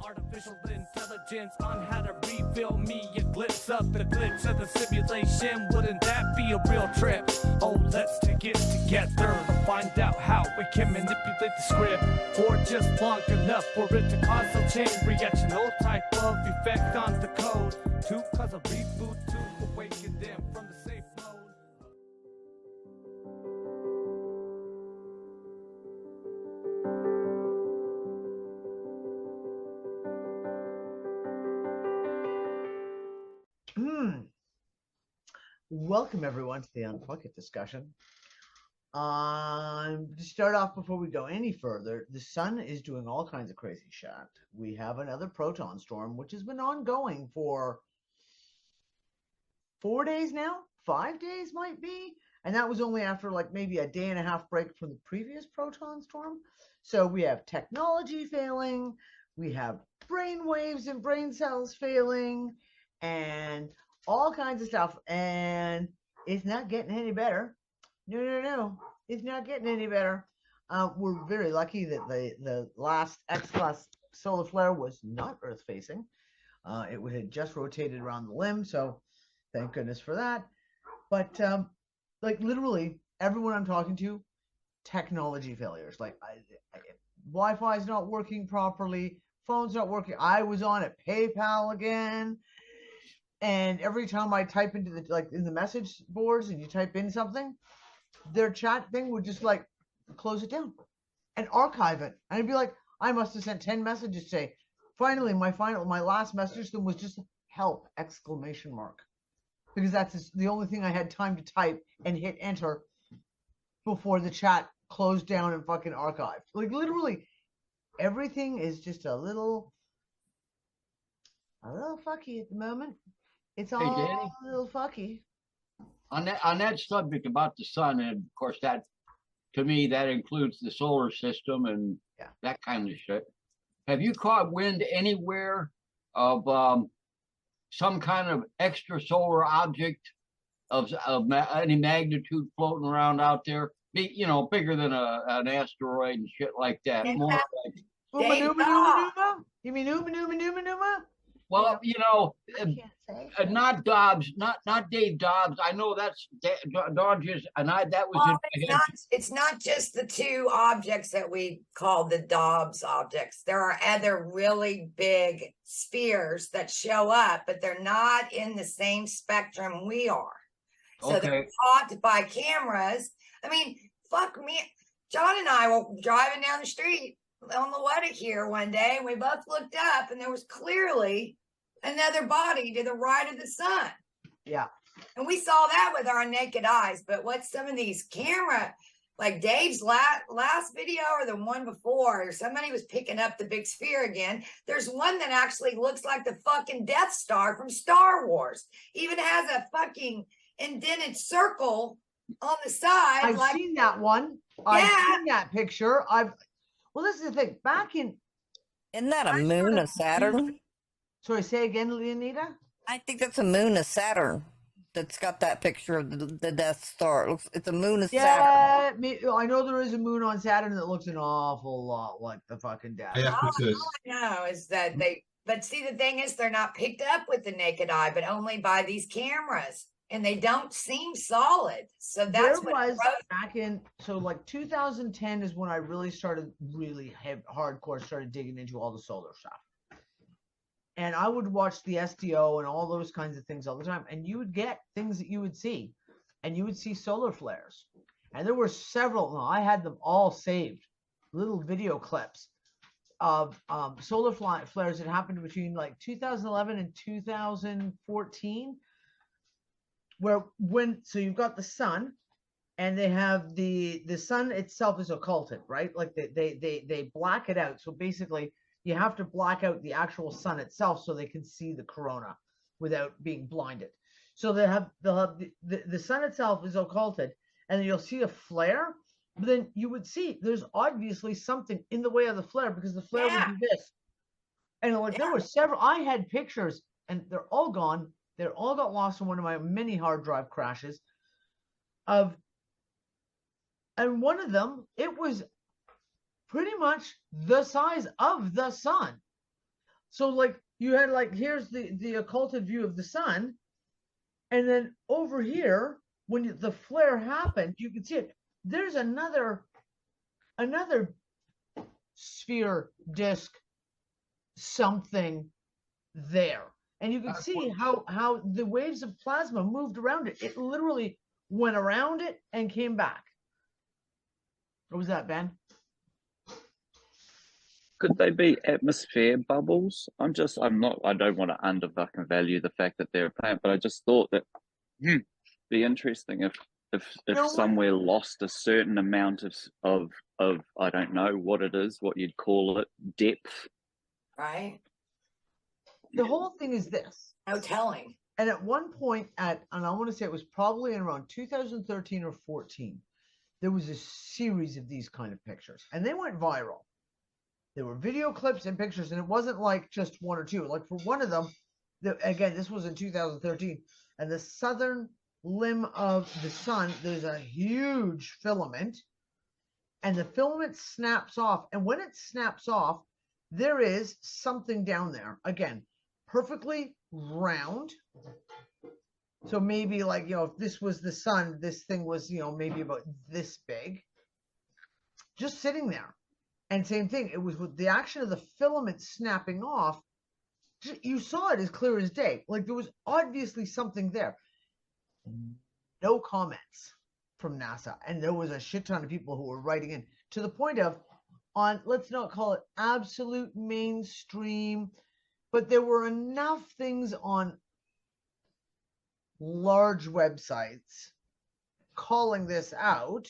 artificial intelligence on how to reveal me a glimpse of the glitch of the simulation. Wouldn't that be a real trip? Oh, let's take it together to find out how we can manipulate the script for just long enough for it to cause a chain reaction, no type of effect on the code to cause a reboot to awaken them from the safe mode. Welcome everyone to the UnFuckIt Discussion. To start off, before we go any further, the sun is doing all kinds of crazy shit. We have another proton storm, which has been ongoing for 4 days now, 5 days might be, and that was only after like maybe a day and a half break from the previous proton storm. So we have technology failing, we have brain waves and brain cells failing, and all kinds of stuff, and it's not getting any better. No, it's not getting any better. We're very lucky that the last X-class solar flare was not Earth facing. It had just rotated around the limb, so thank goodness for that. But like literally everyone I'm talking to, technology failures. Like Wi-Fi is not working properly, phone's not working. I was on at PayPal again. And every time I type into the, like in the message boards and you type in something, their chat thing would just like close it down and archive it. And I'd be like, I must have sent 10 messages today. Finally, my last message to them was just help, exclamation mark. Because that's the only thing I had time to type and hit enter before the chat closed down and fucking archived. Like literally everything is just a little fucky at the moment. It's all a little fucky. On that subject about the sun, and of course that, to me, that includes the solar system and that kind of shit. Have you caught wind anywhere of some kind of extra solar object of any magnitude floating around out there? Bigger than an asteroid and shit like that. More like You mean Numa? Well, not Dobbs, not Dave Dobbs. I know that's Dodges, and that was. Well, it's not just the two objects that we call the Dobbs objects. There are other really big spheres that show up, but they're not in the same spectrum we are. So they're caught by cameras. I mean, fuck me. John and I were driving down the street on the way here one day, and we both looked up, and there was clearly another body to the right of the sun. Yeah. And we saw that with our naked eyes. But what some of these camera, like Dave's last video or the one before, or somebody was picking up the big sphere again. There's one that actually looks like the fucking Death Star from Star Wars. Even has a fucking indented circle on the side. I've seen that one. I've seen that picture. Well, this is the thing. Isn't that a moon of Saturn? Sorry, say again, Leonida? I think that's a moon of Saturn that's got that picture of the Death Star. It's a moon of Saturn. Yeah, I know there is a moon on Saturn that looks an awful lot like the fucking Death Star. All I know is that but see, the thing is, they're not picked up with the naked eye, but only by these cameras. And they don't seem solid. So that's back in, so like 2010 is when I really started hardcore started digging into all the solar stuff. And I would watch the SDO and all those kinds of things all the time. And you would get things that you would see. And you would see solar flares. And there were several, I had them all saved, little video clips of solar flares that happened between like 2011 and 2014. So you've got the sun, and they have the sun itself is occulted, right? Like they black it out. So basically, you have to black out the actual sun itself so they can see the corona without being blinded. So they'll have the sun itself is occulted, and then you'll see a flare. But then you would see there's obviously something in the way of the flare, because the flare would do this. And like there were several. I had pictures, and they're all gone. They all got lost in one of my many hard drive crashes. And one of them, it was pretty much the size of the sun. So like you had like here's the occulted view of the sun, and then over here when the flare happened, you can see it. There's another sphere disk something there, and you can see how the waves of plasma moved around it. It literally went around it and came back. What was that, Ben? Could they be atmosphere bubbles? I don't want to under fucking value the fact that they're a planet, but I just thought that be interesting if somewhere lost a certain amount of I don't know what it is, what you'd call it, depth. Right. The whole thing is this. No telling. And at one point and I want to say it was probably in around 2013 or 14, there was a series of these kind of pictures, and they went viral. There were video clips and pictures, and it wasn't like just one or two. Like for one of them, again, this was in 2013, and the southern limb of the sun, there's a huge filament, and the filament snaps off. And when it snaps off, there is something down there. Again, perfectly round. So maybe like, if this was the sun, this thing was, maybe about this big, just sitting there. And same thing, it was with the action of the filament snapping off. You saw it as clear as day. Like there was obviously something there. No comments from NASA. And there was a shit ton of people who were writing in to the point of, let's not call it absolute mainstream, but there were enough things on large websites calling this out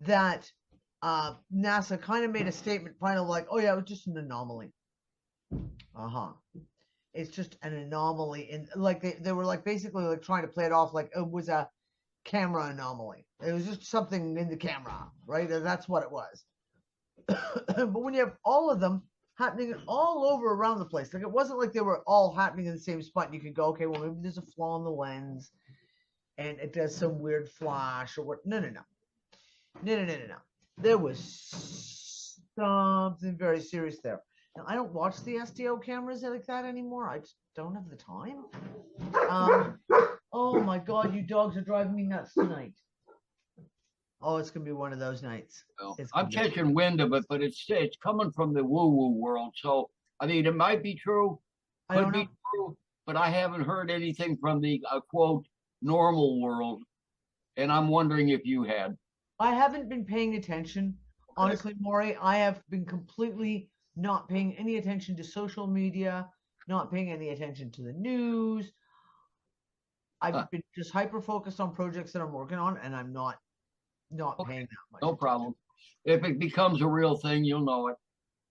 that NASA kind of made a statement, kind of like, oh yeah, it was just an anomaly. It's just an anomaly. And like they were like basically like trying to play it off like it was a camera anomaly. It was just something in the camera, right? And that's what it was. But when you have all of them happening all over around the place, like it wasn't like they were all happening in the same spot. And you could go, okay, well maybe there's a flaw in the lens and it does some weird flash or what. No. There was something very serious there. Now, I don't watch the SDO cameras like that anymore. I just don't have the time. Oh my God, you dogs are driving me nuts tonight. Oh, it's gonna be one of those nights. Well, I'm catching wind of it, but it's coming from the woo-woo world. So I mean, it might be true, could be true, but I haven't heard anything from the quote normal world, and I'm wondering if you had. I haven't been paying attention. Honestly, Maury, I have been completely not paying any attention to social media, not paying any attention to the news. I've been just hyper focused on projects that I'm working on, and I'm not paying that much. No problem. If it becomes a real thing, you'll know it.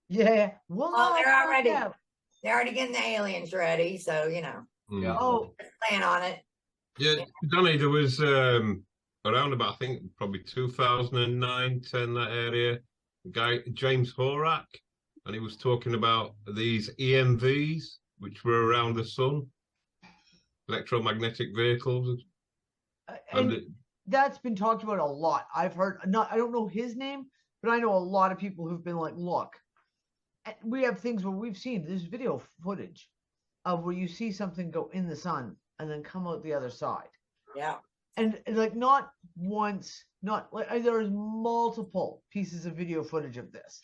Yeah. Well, they're already getting the aliens ready, so Yeah. Oh, plan on it. Yeah, Danny, there was around about, I think, probably 2009, 10, that area, a guy, James Horak, and he was talking about these EMVs, which were around the sun, electromagnetic vehicles. and that's been talked about a lot. I've heard, I don't know his name, but I know a lot of people who've been like, look, we have things where we've seen this video footage of where you see something go in the sun and then come out the other side. Yeah. And like not once, not like there's multiple pieces of video footage of this.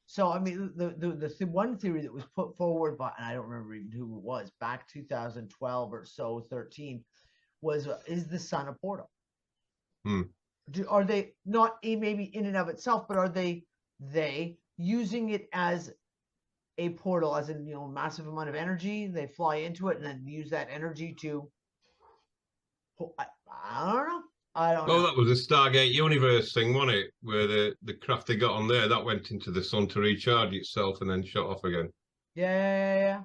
So I mean, the one theory that was put forward by, and I don't remember even who it was, back 2012 or so, 13, was is the sun a portal? Are they not maybe in and of itself, but are they using it as a portal, as in massive amount of energy? They fly into it and then use that energy to. I don't know. Oh, that was a Stargate Universe thing, wasn't it? Where the craft they got on there, that went into the sun to recharge itself and then shut off again. Yeah.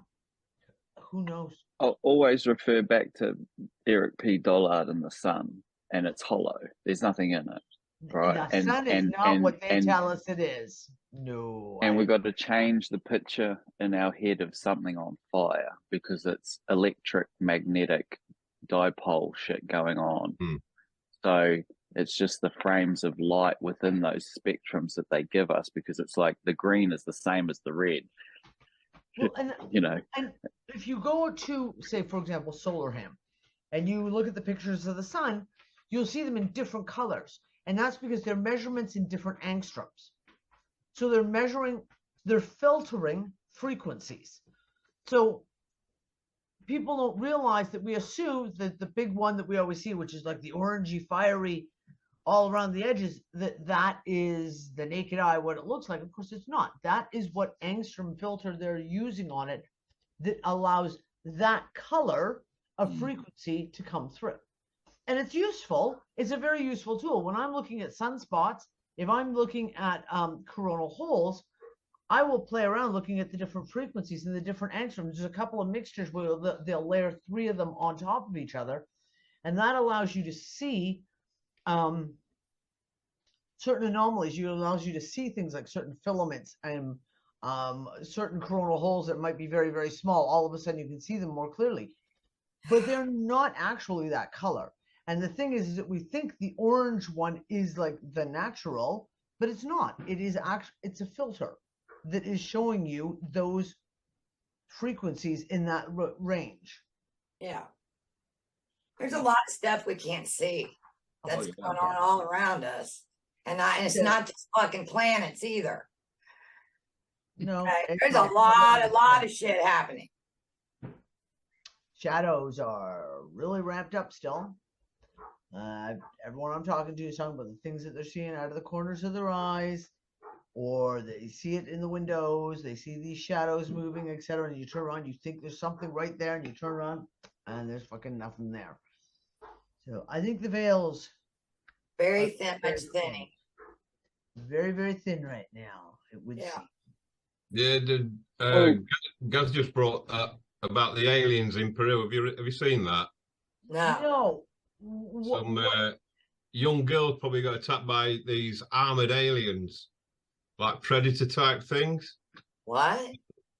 Who knows? I'll always refer back to Eric P. Dollard and the sun, and it's hollow. There's nothing in it, right? The sun is not what they tell us it is. No. And we've got to change the picture in our head of something on fire because it's electric magnetic dipole shit going on. So it's just the frames of light within those spectrums that they give us, because it's like the green is the same as the red. Well, and you know. and if you go to, say, for example, SolarHam, and you look at the pictures of the sun, you'll see them in different colors, and that's because they're measurements in different angstroms. So they're filtering frequencies. So people don't realize that we assume that the big one that we always see, which is like the orangey, fiery, all around the edges, that is the naked eye, what it looks like. Of course, it's not. That is what angstrom filter they're using on it that allows that color of frequency to come through. And it's useful. It's a very useful tool. When I'm looking at sunspots, if I'm looking at coronal holes, I will play around looking at the different frequencies and the different angstroms. There's a couple of mixtures where they'll layer 3 of them on top of each other. And that allows you to see certain anomalies. It allows you to see things like certain filaments and certain coronal holes that might be very, very small. All of a sudden, you can see them more clearly. But they're not actually that color. And the thing is that we think the orange one is like the natural, but it's not. It's a filter that is showing you those frequencies in that range. Yeah. There's a lot of stuff we can't see that's going on all around us. And it's not just fucking planets either. No. Okay? There's a lot of shit happening. Shadows are really ramped up still. Everyone I'm talking to is talking about the things that they're seeing out of the corners of their eyes, or they see it in the windows, they see these shadows moving, etc. And you turn around, you think there's something right there, and you turn around, and there's fucking nothing there. So I think the veil's very thin, much thinning. Very, very thin right now, it would seem. Yeah, Gaz just brought up about the aliens in Peru. Have you seen that? No. Some young girl probably got attacked by these armored aliens, like predator type things. What?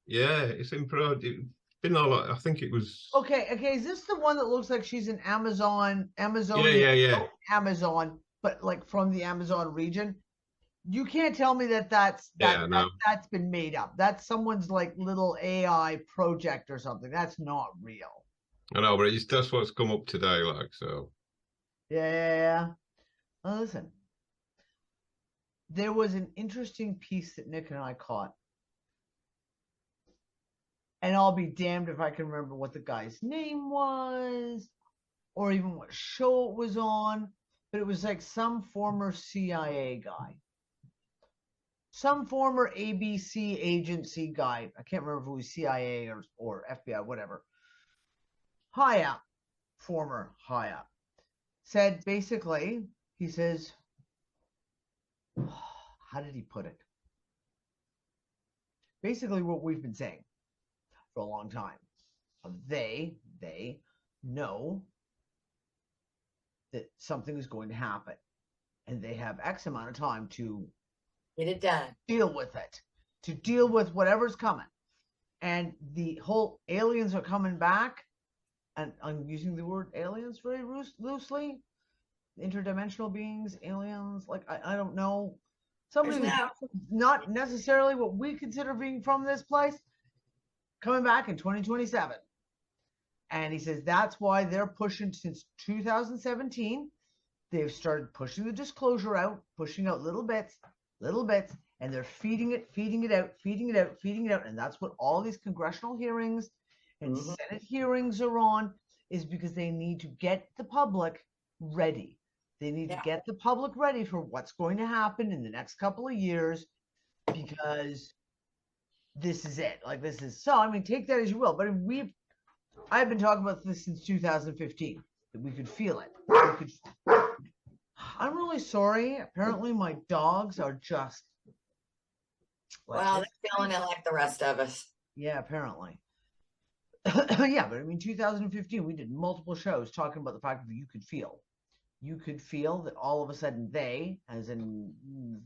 Yeah, it's in Peru. I think it was. Okay. Is this the one that looks like she's an Amazon? Yeah. Amazon, but like from the Amazon region. You can't tell me that's been made up. That's someone's like little AI project or something. That's not real. I know, but that's what's come up today, like so. Yeah. Well, listen, there was an interesting piece that Nick and I caught, and I'll be damned if I can remember what the guy's name was, or even what show it was on. But it was like some former CIA guy. Some former ABC agency guy. I can't remember if it was CIA or FBI, whatever. High up, former high up, said basically, he says, how did he put it? Basically what we've been saying for a long time. They know that something is going to happen, and they have X amount of time to get it done, deal with it, to deal with whatever's coming. And the whole aliens are coming back, and I'm using the word aliens very loosely, interdimensional beings, aliens, like I don't know, somebody who's not necessarily what we consider being from this place, coming back in 2027. And he says that's why they're pushing since 2017. They've started pushing the disclosure out, pushing out little bits, and they're feeding it out. And that's what all these congressional hearings and Senate hearings are on, is because they need to get the public ready. They need to get the public ready for what's going to happen in the next couple of years, because this is it. Like, this is, so, I mean, take that as you will. But I've been talking about this since 2015, that we could feel it. I'm really sorry. Apparently my dogs are just... Well, they're feeling it like the rest of us. Yeah, apparently. Yeah, but I mean, 2015, we did multiple shows talking about the fact that you could feel that all of a sudden they, as in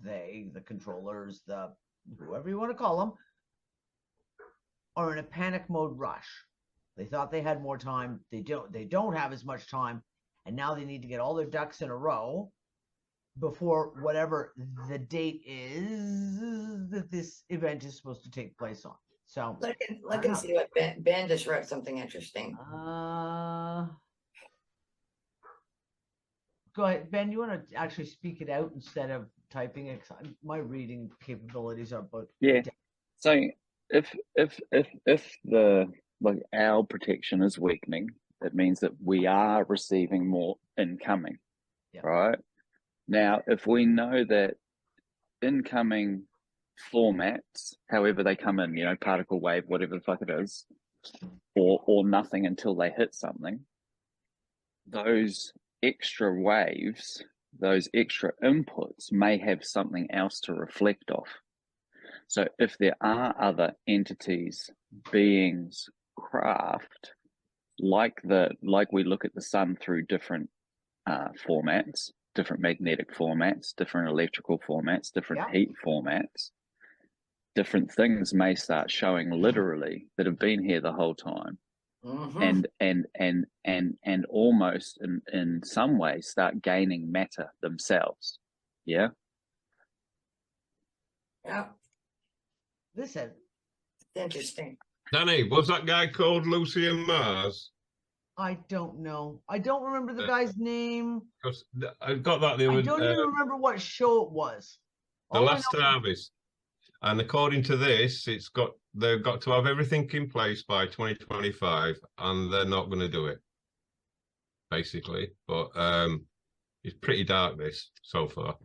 they, the controllers, the whoever you want to call them, are in a panic mode rush. They thought they had more time. They don't have as much time. And now they need to get all their ducks in a row before whatever the date is that this event is supposed to take place on. So Look and see what Ben just wrote something interesting. Go ahead, Ben. You want to actually speak it out instead of typing it? 'Cause my reading capabilities are about So if the like our protection is weakening, it means that we are receiving more incoming, right? Now, if we know that incoming formats, however they come in, particle wave, whatever the fuck it is, or nothing until they hit something, those extra waves, those extra inputs may have something else to reflect off. So if there are other entities, beings, craft, like we look at the sun through different formats, different magnetic formats, different electrical formats, different heat formats, different things may start showing literally that have been here the whole time. And almost in some ways start gaining matter themselves. Yeah. Listen, it's interesting. Danny, was that guy called Lucy and Mars? I don't know. I don't remember the guy's name. I got that the other. I don't even remember what show it was. The Last Harvest. And according to this, they've got to have everything in place by 2025, and they're not going to do it, basically. But it's pretty dark, this, so far.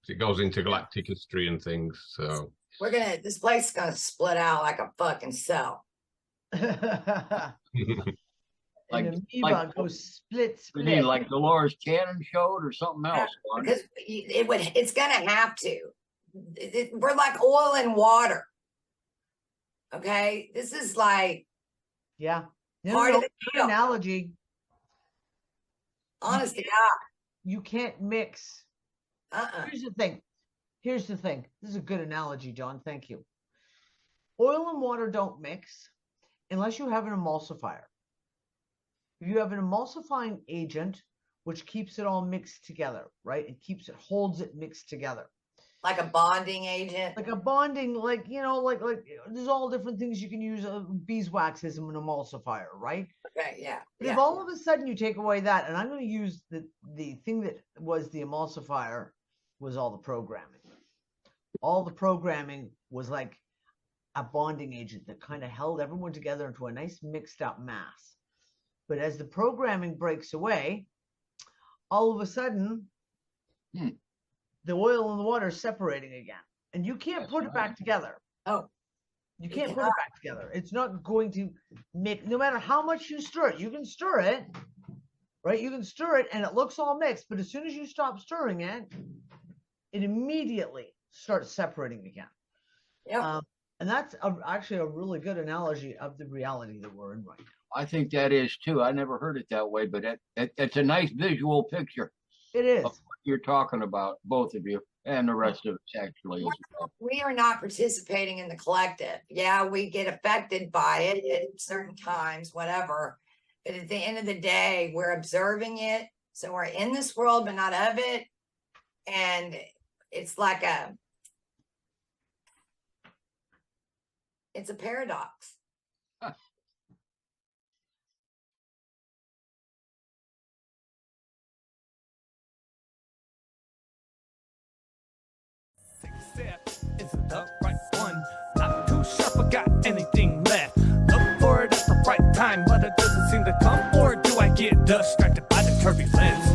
It goes into galactic history and things, so... This place is gonna split out like a fucking cell. Like amoeba goes split. You mean like Dolores Cannon showed or something else? Because it's gonna have to. We're like oil and water. Okay, this is like part of the deal. Analogy. Honestly, you can't mix. Here's the thing. This is a good analogy, John. Thank you. Oil and water don't mix unless you have an emulsifier. If you have an emulsifying agent, which keeps it all mixed together, right? It holds it mixed together. Like a bonding agent. Like a bonding, like there's all different things you can use. Beeswax as an emulsifier, right? Okay, yeah. But if all of a sudden you take away that, and I'm going to use the thing that was the emulsifier was all the programming. All the programming was like a bonding agent that kind of held everyone together into a nice mixed up mass. But as the programming breaks away, all of a sudden, the oil and the water is separating again. And you can't put it back together. Oh. You can't put it back together. It's not going to mix, no matter how much you stir it. You can stir it, right? You can stir it and it looks all mixed. But as soon as you stop stirring it, it immediately starts separating again. Yeah. And that's actually a really good analogy of the reality that we're in right now. I think that is too. I never heard it that way, but it's a nice visual picture. It is. Of what you're talking about, both of you and the rest of us, actually. We are not participating in the collective. Yeah, we get affected by it at certain times, whatever. But at the end of the day, we're observing it. So we're in this world, but not of it. And it's like it's a paradox. Is it the right one? Not too sharp, I got anything left. Look for it at the right time, but it doesn't seem to come. Or do I get distracted by the turbulence?